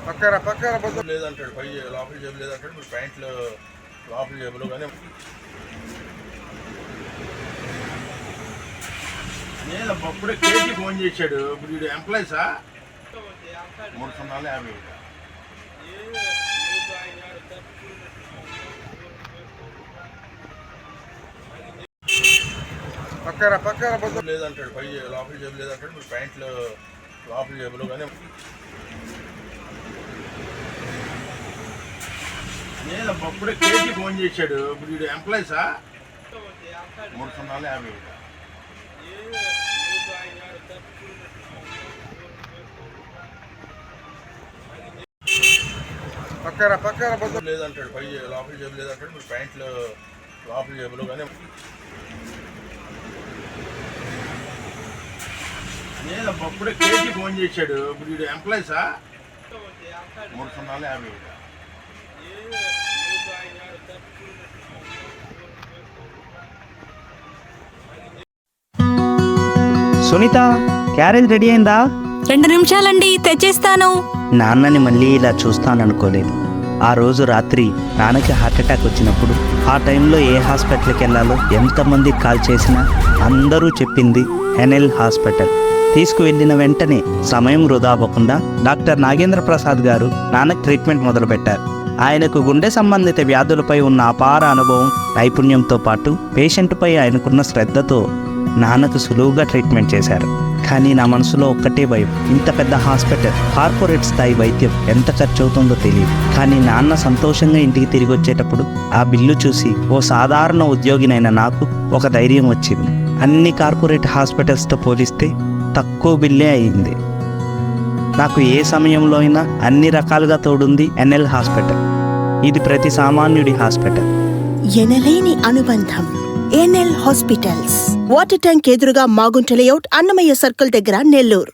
పక్కన లేదంటాడు, పై లోపల జేబు లేదంటాడు. మీరు ప్యాంట్లు లోపల జేబులు కానీ నేను అప్పుడే కేజీ ఫోన్ చేశాడు. ఇప్పుడు వీడు ఎంప్లాయీసా 350. పక్కన లేదంటాడు, పై లోపల జేబు లేదంటాడు. మీరు ప్యాంట్లు లోపల జేబులు కానీ నేను అప్పుడే కేజీ ఫోన్ చేశాడు. ఇప్పుడు వీడు ఎంప్లాయీసా 350. పక్కన లేదంటాడు, పై లోపల జేబు లేదంటాడు. మీరు ప్యాంట్లు లోపల జేబులు కానీ నేను అప్పుడే కేజీ ఫోన్ చేశాడు. ఇప్పుడు వీడు ఎంప్లాయీసా 350. సునీత, క్యారేజ్ రెడీ అయిందా? 2 నిమిషాలండి, తెచ్చేస్తాను. నాన్నని మళ్ళీ ఇలా చూస్తాననుకోలేదు. ఆ రోజు రాత్రి నాన్నకి హార్ట్అటాక్ వచ్చినప్పుడు ఆ టైంలో ఏ హాస్పిటల్కి వెళ్ళాలో ఎంతమందికి కాల్ చేసినా అందరూ చెప్పింది ఎన్ఎల్ హాస్పిటల్. తీసుకువెళ్ళిన వెంటనే సమయం వృధా అవ్వకుండా డాక్టర్ నాగేంద్ర ప్రసాద్ గారు నాన్నకి ట్రీట్మెంట్ మొదలుపెట్టారు. ఆయనకు గుండె సంబంధిత వ్యాధులపై ఉన్న అపార అనుభవం, నైపుణ్యంతో పాటు పేషెంట్పై ఆయనకున్న శ్రద్ధతో నాన్నకు సులువుగా ట్రీట్మెంట్ చేశారు. కానీ నా మనసులో ఒక్కటే భయం, ఇంత పెద్ద హాస్పిటల్, కార్పొరేట్ స్థాయి వైద్యం ఎంత ఖర్చు అవుతుందో తెలియదు. కానీ నాన్న సంతోషంగా ఇంటికి తిరిగి వచ్చేటప్పుడు ఆ బిల్లు చూసి ఓ సాధారణ ఉద్యోగినైన నాకు ఒక ధైర్యం వచ్చింది. అన్ని కార్పొరేట్ హాస్పిటల్స్తో పోలిస్తే తక్కువ బిల్లే అయింది. నాకు ఏ సమయంలో అయినా అన్ని రకాలుగా తోడుంది ఎన్ఎల్ హాస్పిటల్. ఇది ప్రతి సామాన్యుడి హాస్పిటల్. ఎనలేని అనుబంధం ఎన్ఎల్ హాస్పిటల్స్. వాటర్ ట్యాంక్ ఎదురుగా మాగుంట లేఅవుట్, అన్నమయ్య సర్కిల్ దగ్గర, నెల్లూరు.